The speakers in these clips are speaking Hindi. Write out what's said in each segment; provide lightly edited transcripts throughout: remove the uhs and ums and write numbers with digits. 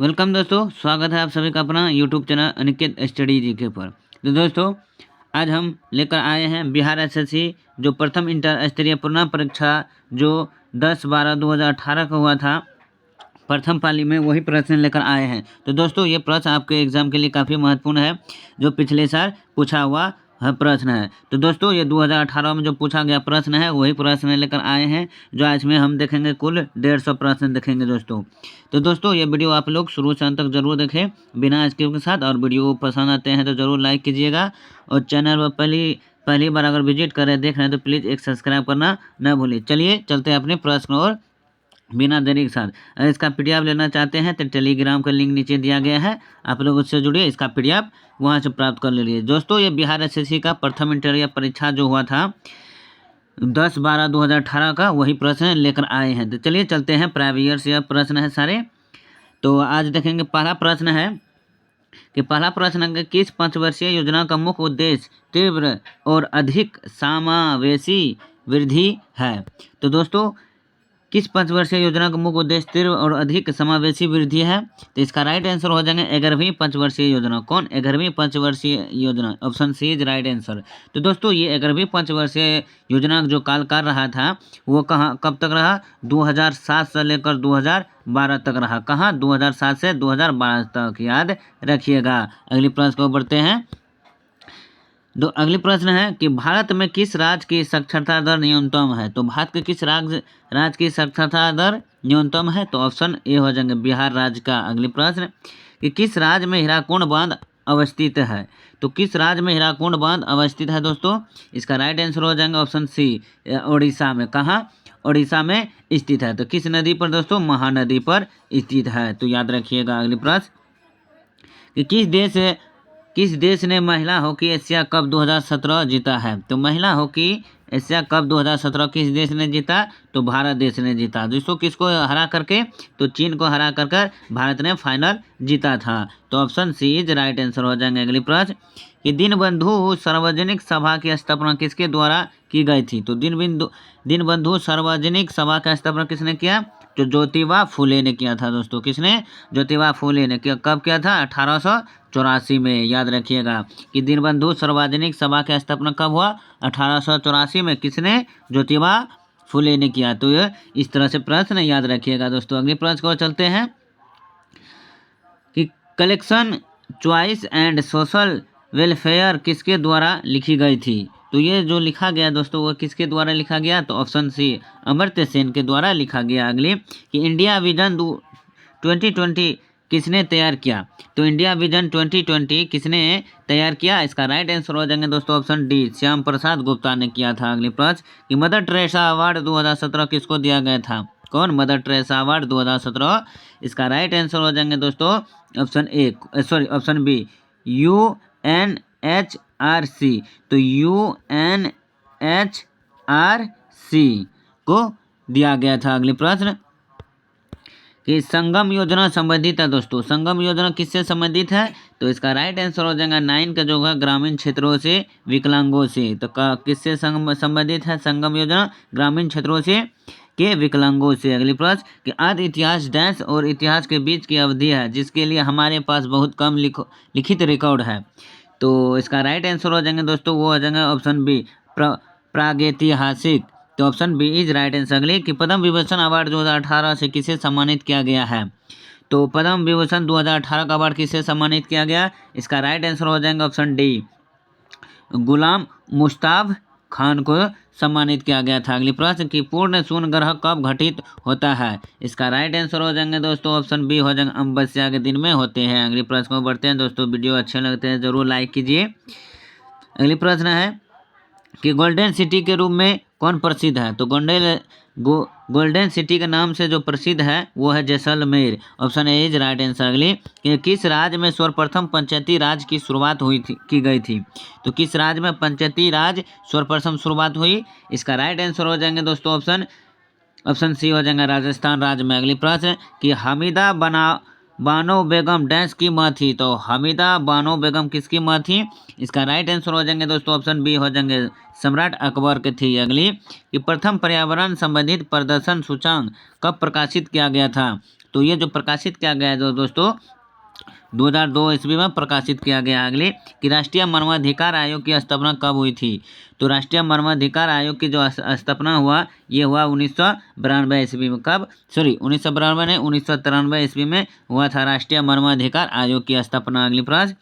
वेलकम दोस्तों, स्वागत है आप सभी का अपना YouTube channel Aniket study GK पर। तो दोस्तों, आज हम लेकर आए हैं बिहार एसएससी जो प्रथम इंटर स्तरीय पुनः परीक्षा जो 10/12/2018 को हुआ था प्रथम पाली में, वही प्रश्न लेकर आए हैं। तो दोस्तों, ये प्रश्न आपके एग्जाम के लिए काफ़ी महत्वपूर्ण है, जो पिछले साल पूछा हुआ प्रश्न है। तो दोस्तों, ये 2018 में जो पूछा गया प्रश्न है वही प्रश्न लेकर आए हैं, जो आज में हम देखेंगे। कुल 150 प्रश्न देखेंगे दोस्तों। तो दोस्तों, ये वीडियो आप लोग शुरू से अंत तक जरूर देखें बिना स्किप के साथ, और वीडियो पसंद आते हैं तो ज़रूर लाइक कीजिएगा, और चैनल पर पहली बार अगर विजिट करें देख रहे हैं तो प्लीज़ एक सब्सक्राइब करना न भूलिए। चलिए चलते हैं अपने प्रश्न और बिना देरी के साथ। अगर इसका पीडीएफ लेना चाहते हैं तो टेलीग्राम का लिंक नीचे दिया गया है, आप लोग उससे जुड़िए, इसका पीडीएफ वहां से प्राप्त कर लीजिए। दोस्तों, ये बिहार एसएससी का प्रथम इंटर परीक्षा जो हुआ था 10/12/2018 का, वही प्रश्न लेकर आए हैं। तो चलिए चलते हैं, प्रीवियस ईयर प्रश्न है सारे। तो आज देखेंगे पहला प्रश्न है कि किस पंचवर्षीय योजना का मुख्य उद्देश्य तीव्र और अधिक समावेशी वृद्धि है। तो दोस्तों, किस पंचवर्षीय योजना का मुख्य उद्देश्य तीव्र और अधिक समावेशी वृद्धि है। तो इसका राइट आंसर हो जाएंगे 11वीं पंचवर्षीय योजना। कौन? 11वीं पंचवर्षीय योजना, option C is right answer. तो दोस्तों, ये 11वीं पंचवर्षीय योजना जो काल रहा था वो कब तक रहा? 2007 से लेकर 2012 तक रहा। कहाँ? 2007 से 2012 तक, याद रखिएगा। अगली प्रश्न को बढ़ते हैं। अगली प्रश्न है कि भारत में किस राज्य की साक्षरता दर न्यूनतम है। तो भारत के किस राज्य की साक्षरता दर न्यूनतम है। तो ऑप्शन ए हो जाएंगे बिहार राज्य का। अगली प्रश्न कि किस राज्य में हीराकुंड बांध अवस्थित है। तो किस राज्य में हीराकुंड बांध अवस्थित है दोस्तों? इसका राइट आंसर हो जाएंगे ऑप्शन सी, उड़ीसा में। कहाँ? उड़ीसा में स्थित है। तो किस नदी पर दोस्तों? महानदी पर स्थित है। तो याद रखिएगा। अगली प्रश्न कि किस देश ने महिला हॉकी एशिया कप 2017 जीता है। तो महिला हॉकी एशिया कप 2017 किस देश ने जीता? तो भारत देश ने जीता। दोस्तों, किसको हरा करके? तो चीन को हरा कर भारत ने फाइनल जीता था। तो option C is right answer हो जाएंगे। अगली प्रश्न कि दीनबंधु सार्वजनिक सभा की स्थापना किसके द्वारा की गई थी। तो दीनबंधु सार्वजनिक सभा का स्थापना किसने किया? तो ज्योतिबा फूले ने किया था दोस्तों। किसने? ज्योतिबा फूले ने किया। कब किया था? 1884 में। याद रखिएगा कि दीनबंधु सार्वजनिक सभा की स्थापना कब हुआ? 1884 में। किसने? ज्योतिबा फूले ने किया। तो ये इस तरह से प्रश्न याद रखिएगा दोस्तों। अगले प्रश्न को चलते हैं कि collection choice and social welfare किसके द्वारा लिखी गई थी। तो ये जो लिखा गया दोस्तों वो किसके द्वारा लिखा गया? तो ऑप्शन सी अमर्त्य सेन के द्वारा लिखा गया। अगले कि इंडिया विजन 2020 किसने तैयार किया। तो इंडिया विजन 2020 किसने तैयार किया? इसका राइट आंसर हो जाएंगे दोस्तों ऑप्शन डी, श्याम प्रसाद गुप्ता ने किया था। अगले प्रश्न कि मदर टेरेसा अवार्ड 2017 किसको दिया गया था। कौन? Mother Teresa award 2017। इसका राइट आंसर हो जाएंगे दोस्तों ऑप्शन बी, UNHRC। तो UNHRC को दिया गया था। अगले प्रश्न कि संगम योजना संबंधित है दोस्तों। संगम योजना किससे संबंधित है? तो इसका राइट आंसर हो जाएगा 9 का जो है ग्रामीण क्षेत्रों से विकलांगों से। तो किससे संबंधित है संगम योजना? ग्रामीण क्षेत्रों से के विकलांगों से। अगली प्रश्न कि आदि इतिहास डैश और इतिहास के बीच की अवधि है जिसके लिए हमारे पास बहुत कम लिखित रिकॉर्ड है। तो इसका राइट आंसर हो जाएंगे दोस्तों, वो हो जाएंगे ऑप्शन बी, प्रागैतिहासिक। तो option B is right answer. अगले कि पद्म विभूषण अवार्ड 2018 से किसे सम्मानित किया गया है। तो पद्म विभूषण 2018 का अवार्ड किसे सम्मानित किया गया? इसका राइट आंसर हो जाएंगे ऑप्शन डी, गुलाम मुस्ताफ खान को सम्मानित किया गया था। अगली प्रश्न कि पूर्ण शून्य ग्रह कब घटित होता है। इसका राइट आंसर हो जाएंगे दोस्तों ऑप्शन बी हो जाएंगे अमावस्या के दिन में होते हैं। अगली प्रश्न को बढ़ते हैं दोस्तों, वीडियो अच्छे लगते हैं जरूर लाइक कीजिए। अगली प्रश्न है कि गोल्डन सिटी के रूप में कौन प्रसिद्ध है। तो गोल्डन सिटी के नाम से जो प्रसिद्ध है वो है Jaisalmer. Option A is right answer. अगली कि किस राज्य में सर्वप्रथम पंचायती राज की शुरुआत की गई थी। तो किस राज्य में पंचायती राज सर्वप्रथम शुरुआत हुई? इसका राइट आंसर हो जाएंगे दोस्तों ऑप्शन सी हो जाएगा राजस्थान राज्य में। अगली प्रश्न कि हमीदा बानो बेगम डैश की माँ थी। तो हमीदा बानो बेगम किसकी माँ थी? इसका राइट आंसर हो जाएंगे दोस्तों ऑप्शन बी हो जाएंगे सम्राट अकबर के थी। अगली कि प्रथम पर्यावरण संबंधित प्रदर्शन सूचकांक कब प्रकाशित किया गया था। तो ये जो प्रकाशित किया गया है जो दोस्तों 2002 ईस्वी में प्रकाशित किया गया। अगले कि राष्ट्रीय मानवाधिकार आयोग की स्थापना कब हुई थी? तो राष्ट्रीय मानवाधिकार आयोग की जो स्थापना हुआ ये हुआ 1992 ईस्वी में। कब? सॉरी 1992 नहीं 1993 ईस्वी में हुआ था राष्ट्रीय मानवाधिकार आयोग की स्थापना। अगली प्रश्न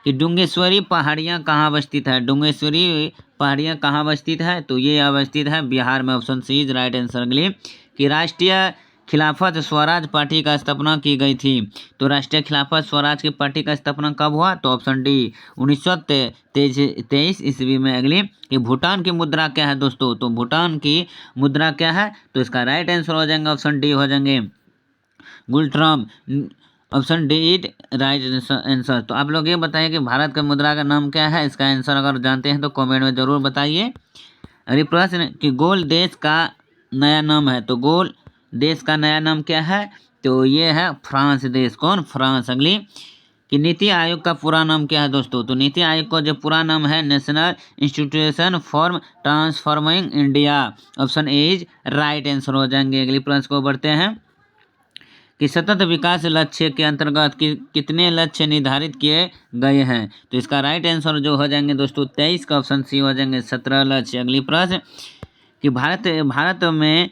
कि डुंगेश्वरी पहाड़ियाँ कहाँ अवस्थित है? डुंगेश्वरी पहाड़ियाँ कहाँ अवस्थित है? तो ये अवस्थित है बिहार में। Option C is right answer. अगली कि राष्ट्रीय खिलाफत स्वराज पार्टी का स्थापना की गई थी। तो राष्ट्रीय खिलाफत स्वराज की पार्टी का स्थापना कब हुआ? तो ऑप्शन डी 1923 ईस्वी में। अगली कि भूटान की मुद्रा क्या है दोस्तों? तो भूटान की मुद्रा क्या है? तो इसका राइट आंसर हो जाएंगे ऑप्शन डी हो जाएंगे गुलट्राम। Option D it right answer. तो आप लोग ये बताइए कि भारत का मुद्रा का नाम क्या है? इसका आंसर अगर जानते हैं तो कमेंट में जरूर बताइए। अगली प्रश्न कि गोल देश का नया नाम है। तो गोल देश का नया नाम क्या है? तो ये है फ्रांस देश। कौन? फ्रांस। अगली कि नीति आयोग का पूरा नाम क्या है दोस्तों? तो नीति आयोग का जो पूरा नाम है national institution for transforming India. Option A is right answer हो जाएंगे। अगली प्रश्न को बढ़ते हैं कि सतत विकास लक्ष्य के अंतर्गत कितने लक्ष्य निर्धारित किए गए हैं? तो इसका राइट आंसर जो हो जाएंगे दोस्तों 23 का ऑप्शन सी हो जाएंगे 17 लक्ष्य। अगली प्रश्न कि भारत में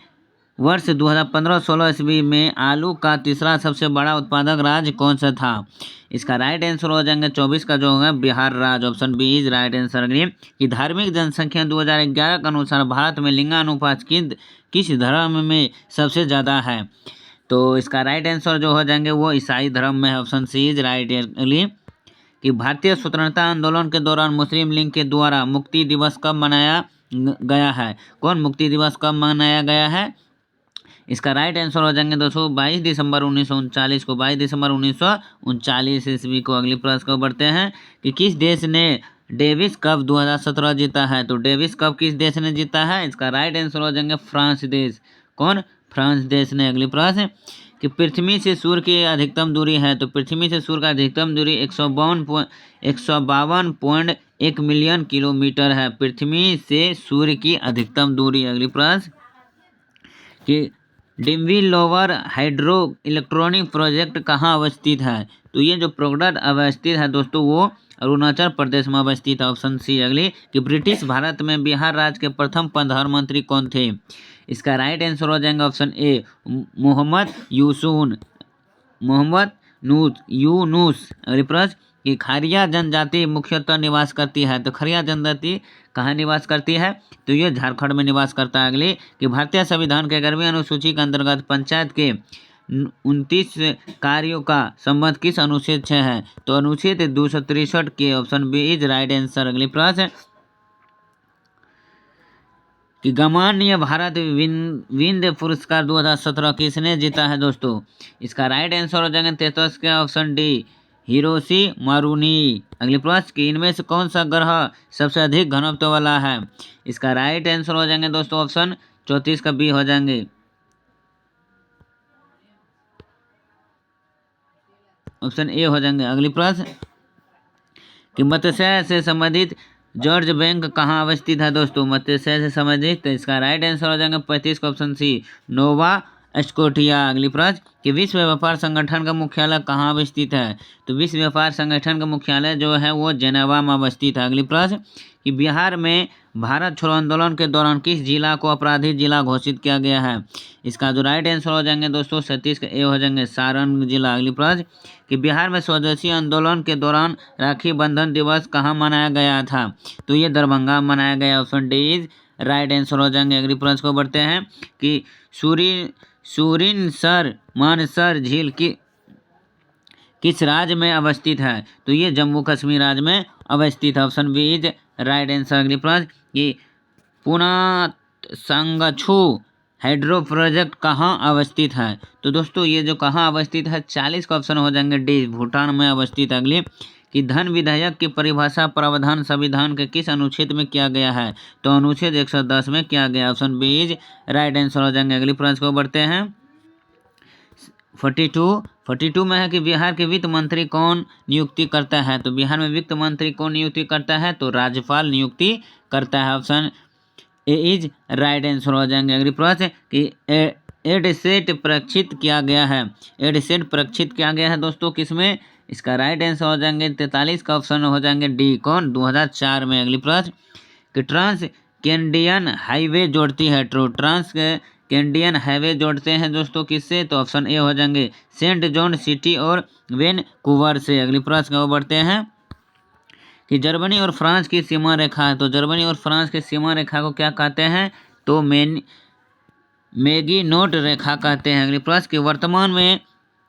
वर्ष 2015-16 ईस्वी में आलू का तीसरा सबसे बड़ा उत्पादक राज्य कौन सा था? इसका राइट आंसर हो जाएंगे 24 का जो होगा बिहार राज्य। Option B is right answer. अगली कि धार्मिक जनसंख्या 2011 के अनुसार भारत में लिंगानुपात किस धर्म में सबसे ज़्यादा है? तो इसका राइट आंसर जो हो जाएंगे वो ईसाई धर्म में है। Option C is right. अगली कि भारतीय स्वतंत्रता आंदोलन के दौरान मुस्लिम लीग के द्वारा मुक्ति दिवस कब मनाया गया है? कौन मुक्ति दिवस कब मनाया गया है? इसका राइट आंसर हो जाएंगे दोस्तों 22 दिसंबर 1939 को। 22 दिसंबर 1939 ईस्वी को। अगली प्रश्न को बढ़ते हैं कि किस देश ने डेविस कप 2017 जीता है? तो डेविस कप किस देश ने जीता है? इसका राइट आंसर हो जाएंगे फ्रांस देश। कौन? फ्रांस देश ने। अगली प्रश्न कि पृथ्वी से सूर्य की अधिकतम दूरी है। तो पृथ्वी से सूर्य का अधिकतम दूरी 152.1 मिलियन किलोमीटर है। पृथ्वी से सूर्य की अधिकतम दूरी। अगली प्रश्न कि डिम्बी लोअर हाइड्रो इलेक्ट्रॉनिक प्रोजेक्ट कहाँ अवस्थित है? तो ये जो प्रोजेक्ट अवस्थित है दोस्तों वो अरुणाचल प्रदेश में अवस्थित है। Option C. अगली कि ब्रिटिश भारत में बिहार राज्य के प्रथम प्रधानमंत्री कौन थे? इसका राइट आंसर हो जाएगा ऑप्शन ए मोहम्मद यूनुस। अगली प्रश्न कि खरिया जनजाति मुख्यतः निवास करती है। तो खरिया जनजाति कहाँ निवास करती है? तो ये झारखंड में निवास करता है। अगली कि भारतीय संविधान के 11वीं अनुसूची के अंतर्गत पंचायत के 29 कार्यों का संबंध किस अनुच्छेद से है? तो अनुच्छेद 263 के। Option B is right answer. अगली प्रश्न कि गमान्य भारत विंध्य पुरस्कार 2017 किसने जीता है दोस्तों? इसका राइट आंसर हो जाएंगे 33 का ऑप्शन डी हिरोशी मारूनी। अगली प्रश्न कि इनमें से कौन सा ग्रह सबसे अधिक घनत्व वाला है? इसका राइट आंसर हो जाएंगे दोस्तों ऑप्शन 34 का बी हो जाएंगे। ऑप्शन ए हो जाएंगे। अगली प्रश्न कि मत्स्य से संबंधित जॉर्ज बैंक कहाँ अवस्थित है दोस्तों? मत्स्य से संबंधित। तो इसका राइट आंसर हो जाएगा 35 का ऑप्शन सी नोवा स्कोटिया। अगली प्रश्न कि विश्व व्यापार संगठन का मुख्यालय कहाँ अवस्थित है? तो विश्व व्यापार संगठन का मुख्यालय जो है वो जेनेवा में अवस्थित है। अगली प्रश्न कि बिहार में भारत छोड़ो आंदोलन के दौरान किस जिला को अपराधी जिला घोषित किया गया है? इसका जो राइट आंसर हो जाएंगे दोस्तों 37 का ए हो जाएंगे सारण जिला। अगली प्रश्न कि बिहार में स्वदेशी आंदोलन के दौरान राखी बंधन दिवस कहाँ मनाया गया था? तो ये दरभंगा मनाया गया। Option D is right answer हो जाएंगे। अगली प्रश्न को बढ़ते हैं कि सूरिनसर मानसर झील किस राज्य में अवस्थित है? तो ये जम्मू कश्मीर राज्य में अवस्थित है। Option B is right answer. अगली प्रश्न कि पुनासंगछू हाइड्रो प्रोजेक्ट कहाँ अवस्थित है? तो दोस्तों ये जो कहाँ अवस्थित है 40 का ऑप्शन हो जाएंगे डी भूटान में अवस्थित। अगली कि धन विधेयक की परिभाषा प्रावधान संविधान के किस अनुच्छेद में किया गया है? तो अनुच्छेद 110 में किया गया। Option B is right answer हो जाएंगे। अगली प्रश्न को बढ़ते हैं 42 में है कि बिहार के वित्त मंत्री कौन नियुक्ति करता है? तो बिहार में वित्त मंत्री कौन नियुक्ति करता है? तो राज्यपाल नियुक्ति करता है। Option A is right answer हो जाएंगे। अगली प्रश्न कि एडसेट प्रक्षित किया गया है। एडसेट प्रक्षित किया गया है दोस्तों किसमें? इसका राइट आंसर हो जाएंगे 43 का ऑप्शन हो जाएंगे डी। कौन? 2004 में। अगली प्रश्न कि ट्रांस कैनेडियन हाईवे जोड़ती है। ट्रांस कैनेडियन हाईवे जोड़ते हैं दोस्तों किससे? तो ऑप्शन ए हो जाएंगे सेंट जॉन सिटी और वैनकूवर से। अगली प्रश्न को बढ़ते हैं कि जर्मनी और फ्रांस की सीमा रेखा है। तो जर्मनी और फ्रांस की सीमा रेखा को क्या कहते हैं? तो मैगिनोट रेखा कहते हैं। अगली प्रश्न कि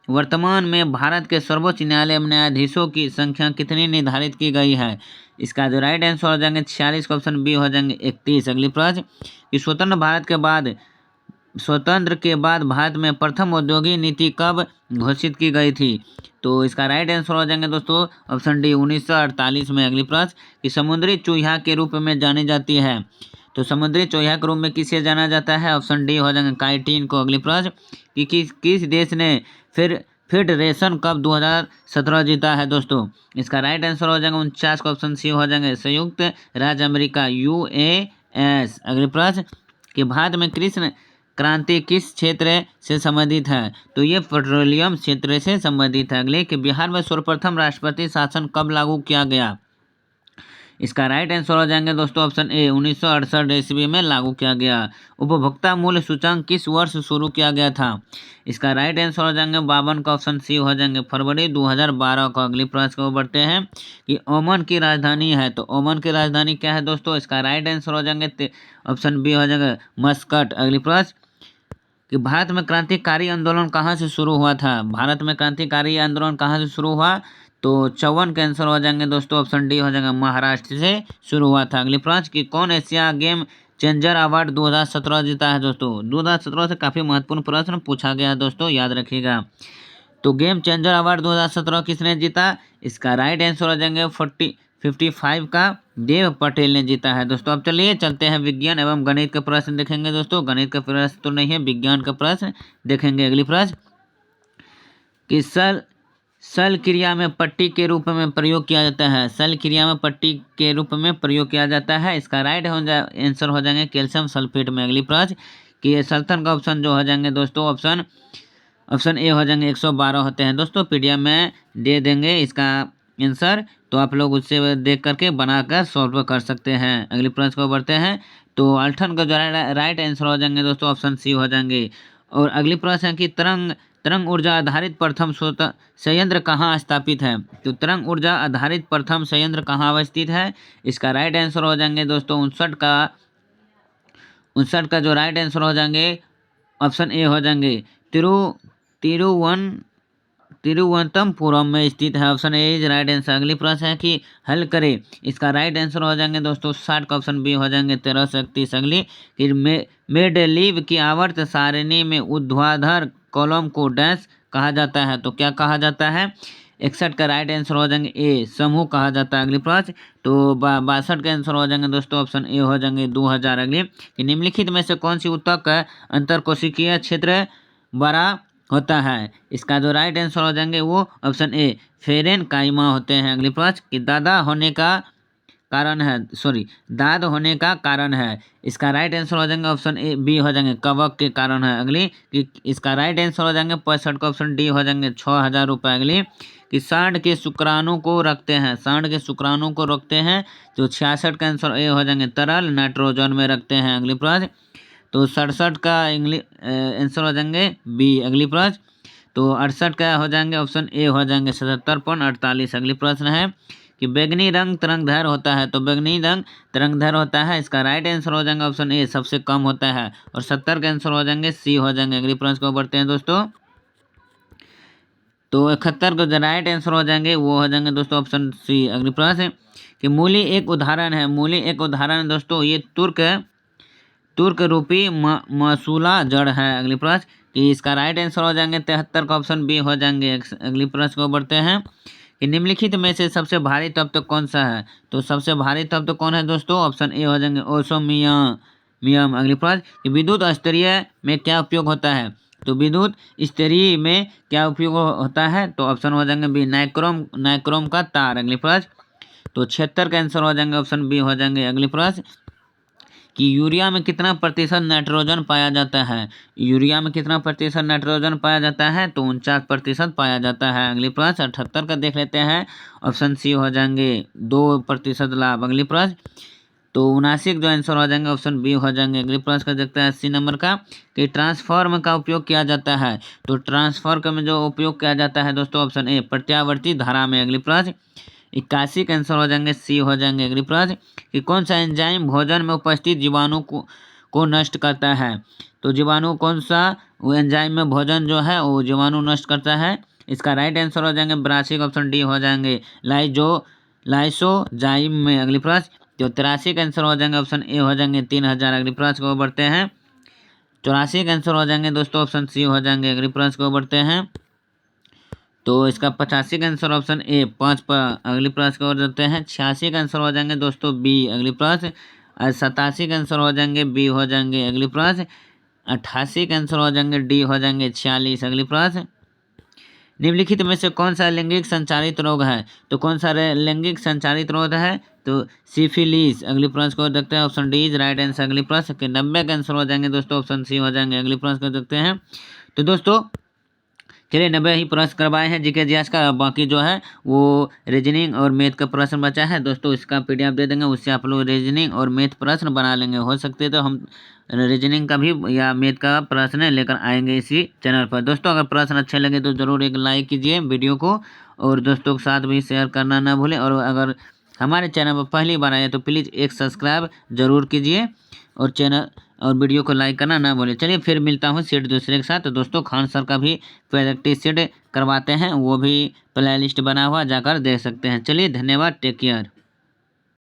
वर्तमान में भारत के सर्वोच्च न्यायालय में न्यायाधीशों की संख्या कितनी निर्धारित की गई है? इसका जो राइट आंसर हो जाएंगे 46 का ऑप्शन बी हो जाएंगे 31। अगली प्रश्न कि स्वतंत्र के बाद भारत में प्रथम औद्योगिक नीति कब घोषित की गई थी? तो इसका राइट आंसर हो जाएंगे दोस्तों ऑप्शन डी 1948 में। अगली प्रश्न कि समुद्री चूहा के रूप में जानी जाती है। तो समुद्री चूहा के रूप में किसे जाना जाता है? ऑप्शन डी हो जाएंगे काइटिन को। अगली प्रश्न कि किस देश ने फेडरेशन कप 2017 जीता है दोस्तों? इसका राइट आंसर हो जाएगा 49 का ऑप्शन सी हो जाएंगे संयुक्त राज्य अमेरिका यूएस। अगली प्रश्न कि भारत में कृष्ण क्रांति किस क्षेत्र से संबंधित है? तो ये पेट्रोलियम क्षेत्र से संबंधित है। अगले कि बिहार में सर्वप्रथम राष्ट्रपति शासन कब लागू किया गया? इसका राइट आंसर हो जाएंगे दोस्तों ऑप्शन ए 1968 ईस्वी में लागू किया गया। उपभोक्ता मूल्य सूचकांक किस वर्ष शुरू किया गया था? इसका राइट आंसर हो जाएंगे 52 का ऑप्शन सी हो जाएंगे फरवरी 2012 को। अगली प्रश्न को बढ़ते हैं कि ओमान की राजधानी है। तो ओमान की राजधानी क्या है दोस्तों? इसका राइट आंसर हो जाएंगे ऑप्शन बी हो जाएगा मस्कट। अगली प्रश्न कि भारत में क्रांतिकारी आंदोलन कहाँ से शुरू हुआ था? भारत में क्रांतिकारी आंदोलन कहाँ से शुरू हुआ? तो 54 के आंसर हो जाएंगे दोस्तों ऑप्शन डी हो जाएगा महाराष्ट्र से शुरू हुआ था। अगली प्रश्न कि कौन एशिया गेम चेंजर अवार्ड 2017 जीता है दोस्तों? 2017 से काफ़ी महत्वपूर्ण प्रश्न पूछा गया है दोस्तों, याद रखिएगा। तो गेम चेंजर अवार्ड 2017 किसने जीता? इसका राइट आंसर हो जाएंगे 55 का देव पटेल ने जीता है दोस्तों। अब चलिए चलते हैं विज्ञान एवं गणित का प्रश्न देखेंगे दोस्तों। गणित का प्रश्न तो नहीं है, विज्ञान का प्रश्न देखेंगे। अगली प्रश्न कि सल क्रिया में पट्टी के रूप में प्रयोग किया जाता है। सल क्रिया में पट्टी के रूप में प्रयोग किया जाता है। इसका राइट आंसर हो जाएंगे कैल्शियम सल्फेट में। अगली प्रश्न कि सल्फर का ऑप्शन जो हो जाएंगे दोस्तों ऑप्शन ए हो जाएंगे 112 होते हैं दोस्तों। पीडीएफ में दे देंगे इसका आंसर, तो आप लोग उससे देख करके बनाकर सॉल्व कर सकते हैं। अगली प्रश्न को बढ़ते हैं तो अल्ठन का जो राइट आंसर हो जाएंगे दोस्तों ऑप्शन सी हो जाएंगे। और अगली प्रश्न है कि तरंग ऊर्जा आधारित प्रथम संयंत्र कहाँ स्थापित है? तो तरंग ऊर्जा आधारित प्रथम संयंत्र कहाँ अवस्थित है? इसका राइट आंसर हो जाएंगे दोस्तों 59 का जो राइट आंसर हो जाएंगे ऑप्शन ए हो जाएंगे तिरुवनंतपुरम में स्थित है। Option A is right answer. अगली प्रश्न है कि हल करें। इसका राइट आंसर हो जाएंगे दोस्तों 60 का ऑप्शन बी हो जाएंगे 13 से 31। अगली कि मेंडेलीव की आवर्त सारणी में ऊर्ध्वाधर कॉलम को डैश कहा जाता है। तो क्या कहा जाता है? 61 का राइट आंसर हो जाएंगे ए समूह कहा जाता है। अगली प्रश्न तो 62 का आंसर हो जाएंगे दोस्तों ऑप्शन ए हो जाएंगे 2000। अगली कि निम्नलिखित में से कौन सी ऊतक अंतरकोशिकीय क्षेत्र बड़ा होता है? इसका जो राइट आंसर हो जाएंगे वो ऑप्शन ए फेरेनकाइमा होते हैं। अगली प्रश्न कि दाद होने का कारण है। इसका राइट आंसर हो जाएंगे ऑप्शन ए बी हो जाएंगे कवक के कारण है। अगली कि इसका राइट आंसर हो जाएंगे 65 का ऑप्शन डी हो जाएंगे 6000 रुपये। अगली कि सांड के शुक्राणु को रखते हैं। तो 66 का आंसर ए हो जाएंगे तरल नाइट्रोजन में रखते हैं। अगली प्रश्न तो 67 का आंसर हो जाएंगे बी। अगली प्रश्न तो 68 का हो जाएंगे ऑप्शन ए हो जाएंगे 77.48। अगली प्रश्न है कि बैगनी रंग तरंगदैर्घ्य होता है। तो बैगनी रंग तरंगदैर्घ्य होता है। इसका राइट आंसर हो जाएंगे ऑप्शन ए सबसे कम होता है और 70 का आंसर हो जाएंगे सी हो जाएंगे। अगली प्रश्न को बढ़ते हैं दोस्तों तो 71 को जो राइट आंसर हो जाएंगे वो हो जाएंगे दोस्तों ऑप्शन सी। अगली प्रश्न है कि मूली एक उदाहरण है दोस्तों। ये तुर्क रूपी मसूला जड़ है। अगली प्रश्न कि इसका राइट आंसर हो जाएंगे 73 का ऑप्शन बी हो जाएंगे। अगली प्रश्न को बढ़ते हैं कि निम्नलिखित में से सबसे भारी तत्व कौन सा है? तो सबसे भारी तत्व कौन है दोस्तों? ऑप्शन ए हो जाएंगे ओसोमियम। अगली प्रश्न कि विद्युत स्तरीय में क्या उपयोग होता है? तो विद्युत स्तरीय में क्या उपयोग होता है? तो ऑप्शन हो जाएंगे बी नाइक्रोम का तार। अगली प्रश्न तो 76 का आंसर हो जाएंगे ऑप्शन बी हो जाएंगे। अगली प्रश्न कि यूरिया में कितना प्रतिशत नाइट्रोजन पाया जाता है। यूरिया में कितना प्रतिशत नाइट्रोजन पाया जाता है, तो 49% पाया जाता है। अगली प्रश्न 78 का देख लेते हैं। ऑप्शन सी हो जाएंगे 2% लाभ। अगली प्रश्न तो 79 जो आंसर हो जाएंगे ऑप्शन बी हो जाएंगे। अगली प्रश्न का देखते हैं 80 नंबर का कि ट्रांसफॉर्म का उपयोग किया जाता है। तो ट्रांसफॉर्म में जो उपयोग किया जाता है दोस्तों ऑप्शन ए प्रत्यावर्ती धारा में। अगली प्रश्न 81 का आंसर हो जाएंगे सी हो जाएंगे। अगली प्रश्न कि कौन सा एंजाइम भोजन में उपस्थित जीवाणु को नष्ट करता है। तो जीवाणु कौन सा वो एंजाइम में भोजन जो है वो जीवाणु नष्ट करता है। इसका राइट आंसर हो जाएंगे 82 ऑप्शन डी हो जाएंगे लाइसोजाइम में। अगली प्रश्न तो 83 का आंसर हो जाएंगे ऑप्शन ए हो जाएंगे 3000। अगली प्रश्न को बढ़ते हैं 84 का आंसर हो जाएंगे दोस्तों ऑप्शन सी हो जाएंगे। अगली प्रश्न को बढ़ते हैं तो इसका 85 का आंसर ऑप्शन ए 5 पर। अगली प्रश्न को बढ़ते हैं 86 का आंसर हो जाएंगे दोस्तों बी। अगली प्रश्न 87 का आंसर हो जाएंगे बी हो जाएंगे। अगली प्रश्न 88 का आंसर हो जाएंगे डी हो जाएंगे 46। अगली प्रश्न निम्नलिखित में से कौन सा लैंगिक संचारित रोग है। तो कौन सा लैंगिक संचारित रोग है, तो सिफिलिस। अगली प्रश्न को देखते हैं option D is right answer. अगली प्रश्न के 90 का आंसर हो जाएंगे दोस्तों ऑप्शन सी हो जाएंगे। अगली प्रश्न को देखते हैं तो दोस्तों चलिए 90 ही प्रश्न करवाए हैं जीके जीएस का। बाकी जो है वो रीजनिंग और मैथ का प्रश्न बचा है दोस्तों, इसका पीडीएफ दे देंगे, उससे आप लोग रीजनिंग और मैथ प्रश्न बना लेंगे। हो सकते तो हम रीजनिंग का भी या मैथ का प्रश्न लेकर आएंगे इसी चैनल पर। दोस्तों अगर प्रश्न अच्छे लगे तो ज़रूर एक लाइक कीजिए वीडियो को और दोस्तों के साथ भी शेयर करना ना भूलें। और अगर हमारे चैनल पर पहली बार आए तो प्लीज़ एक सब्सक्राइब ज़रूर कीजिए और चैनल और वीडियो को लाइक करना ना भूलें। चलिए फिर मिलता हूँ सेट दूसरे के साथ। तो दोस्तों खान सर का भी प्रैक्टिस सेट करवाते हैं, वो भी प्ले लिस्ट बना हुआ जाकर देख सकते हैं। चलिए धन्यवाद, टेक केयर।